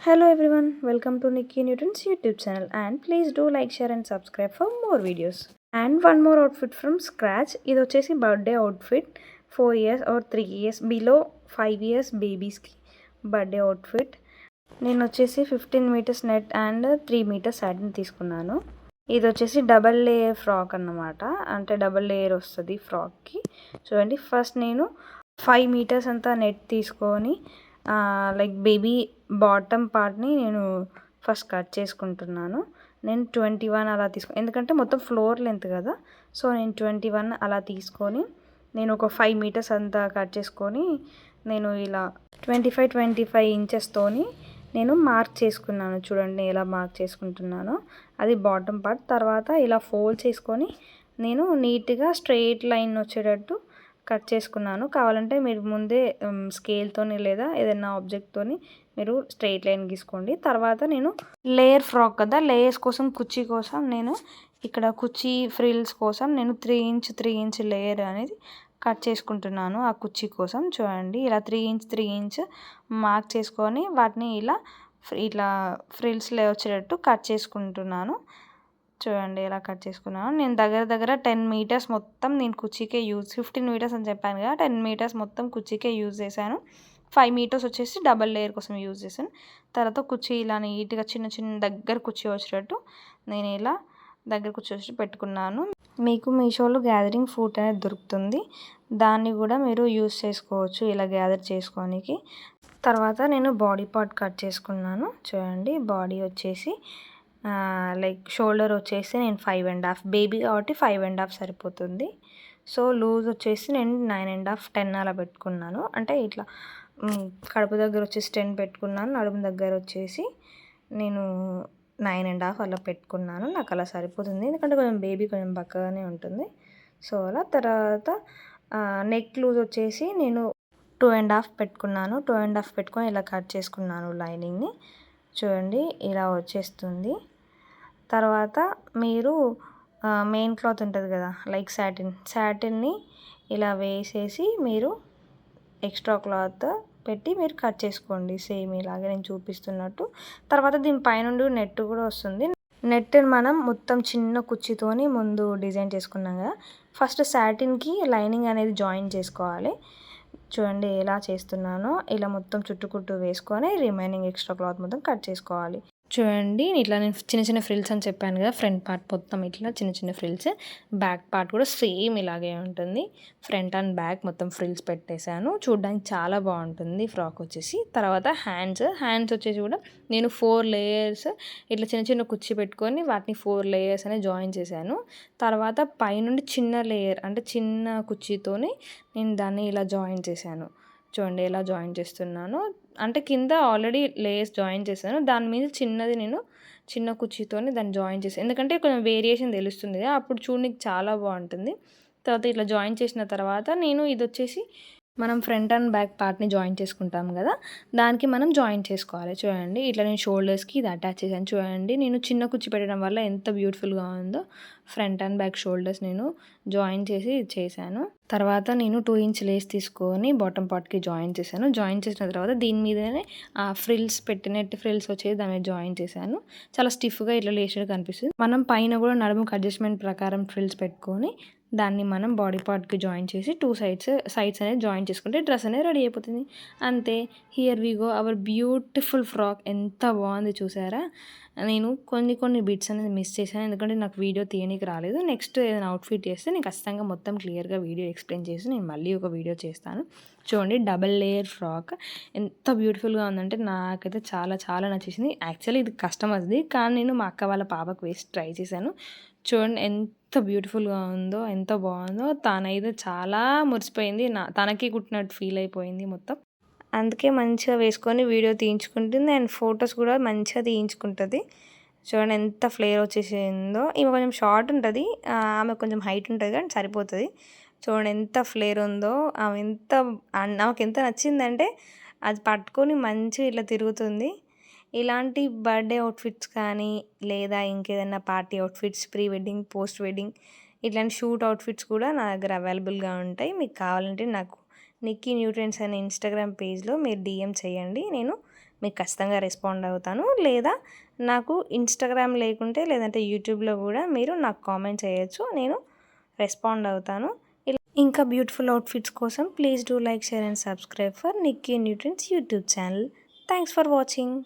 Hello everyone, welcome to Nikki Newton's YouTube channel and please do like, share and subscribe for more videos. And one more outfit from scratch. ఇది వచ్చేసి birthday outfit 4 years or 3 years below 5 years బేబీస్కి birthday outfit. నేను వచ్చేసి 15 meters net and 3 meters satin తీసుకున్నాను. ఇది వచ్చేసి double layer frock అన్నమాట, అంటే డబల్ లేయర్ వస్తుంది ఫ్రాక్కి. చూడండి, ఫస్ట్ నేను 5 meters అంతా నెట్ తీసుకొని లైక్ బేబీ బాటమ్ పార్ట్ని నేను ఫస్ట్ కట్ చేసుకుంటున్నాను. నేను 21 అలా ఎందుకంటే మొత్తం ఫ్లోర్ లెంత్ కదా, సో నేను 21 అలా తీసుకొని నేను ఒక 5 meters అంతా కట్ చేసుకొని నేను ఇలా 25 ఇంచెస్తోని నేను మార్క్ చేసుకున్నాను. చూడండి ఎలా మార్క్ చేసుకుంటున్నానో, అది బాటమ్ పార్ట్. తర్వాత ఇలా ఫోల్డ్ చేసుకొని నేను నీట్గా స్ట్రెయిట్ లైన్ వచ్చేటట్టు కట్ చేసుకున్నాను. కావాలంటే మీరు ముందే స్కేల్తోని లేదా ఏదైనా ఆబ్జెక్ట్తోని మీరు స్ట్రెయిట్ లైన్ గీసుకోండి. తర్వాత నేను లేయర్ ఫ్రాక్ కదా, లేయర్స్ కోసం కుర్చీ కోసం నేను ఇక్కడ కుర్చీ ఫ్రిల్స్ కోసం నేను 3 ఇంచ్ లేయర్ అనేది కట్ చేసుకుంటున్నాను ఆ కుర్చీ కోసం. చూడండి, ఇలా 3 ఇంచ్ మార్క్ చేసుకొని వాటిని ఇట్లా ఫ్రిల్స్ వచ్చేటట్టు కట్ చేసుకుంటున్నాను. చూడండి ఎలా కట్ చేసుకున్నాను. నేను దగ్గర 10 meters మొత్తం నేను కుర్చీకే 15 meters అని చెప్పాను కదా, 10 meters మొత్తం కుర్చీకే యూజ్ చేశాను. 5 meters వచ్చేసి డబల్ లేయర్ కోసం యూజ్ చేశాను. తర్వాత కుర్చీ ఇలా నీట్గా చిన్న దగ్గర కుర్చీ వచ్చేటట్టు నేను ఇలా దగ్గర కుర్చీ వచ్చేటట్టు పెట్టుకున్నాను. మీకు మీషోలో గ్యాదరింగ్ ఫ్రూట్ అనేది దొరుకుతుంది, దాన్ని కూడా మీరు యూజ్ చేసుకోవచ్చు ఇలా గ్యాదర్ చేసుకోనికి. తర్వాత నేను బాడీ పార్ట్ కట్ చేసుకున్నాను. చూడండి, బాడీ వచ్చేసి లైక్ షోల్డర్ వచ్చేసి నేను 5.5, బేబీ కాబట్టి 5.5 సరిపోతుంది. సో లూజ్ వచ్చేసి నేను 9.5, 10 అలా పెట్టుకున్నాను. అంటే ఇట్లా కడుపు దగ్గర వచ్చేసి 10 పెట్టుకున్నాను, నడుము దగ్గర వచ్చేసి నేను 9.5 అలా పెట్టుకున్నాను. నాకు అలా సరిపోతుంది, ఎందుకంటే కొంచెం బేబీ కొంచెం బక్కగానే ఉంటుంది. సో అలా. తర్వాత నెక్ లూజ్ వచ్చేసి నేను 2.5 పెట్టుకున్నాను. 2.5 పెట్టుకొని ఇలా కట్ చేసుకున్నాను లైనింగ్ని. చూడండి ఇలా వచ్చేస్తుంది. తర్వాత మీరు మెయిన్ క్లాత్ ఉంటుంది కదా, లైక్ సాటిన్ని ఇలా వేసేసి మీరు ఎక్స్ట్రా క్లాత్ పెట్టి మీరు కట్ చేసుకోండి, సేమ్ ఇలాగే నేను చూపిస్తున్నట్టు. తర్వాత దీని పైనుండి నెట్ కూడా వస్తుంది. నెట్ మనం మొత్తం చిన్న కుర్చీతోని ముందు డిజైన్ చేసుకున్నాం కదా, ఫస్ట్ సాటిన్కి లైనింగ్ అనేది జాయిన్ చేసుకోవాలి. చూడండి ఎలా చేస్తున్నానో, ఇలా మొత్తం చుట్టుకుట్టు వేసుకొని రిమైనింగ్ ఎక్స్ట్రా క్లాత్ మొత్తం కట్ చేసుకోవాలి. చూడండి, ఇట్లా నేను చిన్న ఫ్రిల్స్ అని చెప్పాను కదా, ఫ్రంట్ పార్ట్ మొత్తం ఇట్లా చిన్న ఫ్రిల్స్, బ్యాక్ పార్ట్ కూడా సేమ్ ఇలాగే ఉంటుంది. ఫ్రంట్ అండ్ బ్యాక్ మొత్తం ఫ్రిల్స్ పెట్టేశాను. చూడడానికి చాలా బాగుంటుంది ఫ్రాక్ వచ్చేసి. తర్వాత హ్యాండ్స్ వచ్చేసి కూడా నేను 4 layers ఇట్లా చిన్న కుర్చీ పెట్టుకొని వాటిని 4 layers అనేది జాయిన్ చేశాను. తర్వాత పైనుండి చిన్న లేయర్ అంటే చిన్న కుర్చీతోని నేను దాన్ని ఇలా జాయిన్ చేశాను. చూడండి ఎలా జాయిన్ చేస్తున్నాను, అంటే కింద ఆల్రెడీ లేయర్స్ జాయిన్ చేశాను, దాని మీద నేను చిన్న కుర్చీతోని దాన్ని జాయిన్ చేశాను, ఎందుకంటే కొంచెం వేరియేషన్ తెలుస్తుంది కదా, అప్పుడు చూడడానికి చాలా బాగుంటుంది. తర్వాత ఇట్లా జాయిన్ చేసిన తర్వాత నేను ఇది వచ్చేసి మనం ఫ్రంట్ అండ్ బ్యాక్ పార్ట్ని జాయిన్ చేసుకుంటాం కదా, దానికి మనం జాయిన్ చేసుకోవాలి. చూడండి, ఇట్లా నేను షోల్డర్స్కి ఇది అటాచ్ చేశాను. చూడండి, నేను చిన్న కుర్చీ పెట్టడం వల్ల ఎంత బ్యూటిఫుల్గా ఉందో. ఫ్రంట్ అండ్ బ్యాక్ షోల్డర్స్ నేను జాయిన్ చేశాను. తర్వాత నేను 2 inch లేస్ తీసుకొని బాటమ్ పార్ట్కి జాయిన్ చేశాను. జాయిన్ చేసిన తర్వాత దీని మీదనే ఆ ఫ్రిల్స్ నెట్ ఫ్రిల్స్ వచ్చేది దాని మీద జాయిన్ చేశాను. చాలా స్టిఫ్గా ఇట్లా లేచినట్టు కనిపిస్తుంది. మనం పైన కూడా నడుముకు అడ్జస్ట్మెంట్ ప్రకారం ఫ్రిల్స్ పెట్టుకొని దాన్ని మనం బాడీ పార్ట్కి జాయిన్ చేసి 2 సైడ్స్ అనేది జాయిన్ చేసుకుంటే డ్రెస్ అనేది రెడీ అయిపోతుంది. అంతే, here we go our beautiful frock. ఎంత బాగుంది చూసారా. నేను కొన్ని బిట్స్ అనేది మిస్ చేశాను, ఎందుకంటే నాకు వీడియో తీయడానికి రాలేదు. నెక్స్ట్ ఏదైనా అవుట్ఫిట్ చేస్తే నేను ఖచ్చితంగా మొత్తం క్లియర్గా వీడియో ఎక్స్ప్లెయిన్ చేసి నేను మళ్ళీ ఒక వీడియో చేస్తాను. చూడండి, డబల్ లేయర్ ఫ్రాక్ ఎంత బ్యూటిఫుల్గా ఉందంటే నాకైతే చాలా నచ్చేసింది. యాక్చువల్లీ ఇది కస్టమర్స్ది, కానీ నేను మా అక్క వాళ్ళ పాపకు వేసి ట్రై చేశాను. చూడండి ఎంత బ్యూటిఫుల్గా ఉందో, ఎంత బాగుందో. తనైతే చాలా మురిసిపోయింది, తనకి కుట్టినట్టు ఫీల్ అయిపోయింది మొత్తం. అందుకే మంచిగా వేసుకొని వీడియో తీయించుకుంటుంది అండ్ ఫొటోస్ కూడా మంచిగా తీయించుకుంటుంది. చూడండి ఎంత ఫ్లేర్ వచ్చేసిందో. ఈమె కొంచెం షార్ట్ ఉంటుంది, ఆమె కొంచెం హైట్ ఉంటుంది కానీ సరిపోతుంది. చూడండి ఎంత ఫ్లేర్ ఉందో. ఆమెకి ఎంత నచ్చిందంటే అది పట్టుకొని మంచిగా ఇట్లా తిరుగుతుంది. ఇలాంటి బర్త్డే అవుట్ఫిట్స్ కానీ లేదా ఇంకేదైనా party outfits, pre wedding, post wedding, ఇట్లాంటి షూట్ అవుట్ఫిట్స్ కూడా నా దగ్గర అవైలబుల్గా ఉంటాయి. మీకు కావాలంటే నాకు నిక్కీ న్యూట్రియన్స్ అనే ఇన్స్టాగ్రామ్ పేజ్లో మీరు DM చేయండి, నేను మీకు ఖచ్చితంగా రెస్పాండ్ అవుతాను. లేదా నాకు ఇన్‌స్టాగ్రామ్ లేకుంటే లేదంటే యూట్యూబ్‌లో కూడా మీరు నాకు కామెంట్ చేయొచ్చు. నేను రెస్పాండ్ అవుతాను. ఇంకా బ్యూటిఫుల్ అవుట్‌ఫిట్స్ కోసం please do like, share and subscribe for Nikki nutrients YouTube channel. Thanks for watching.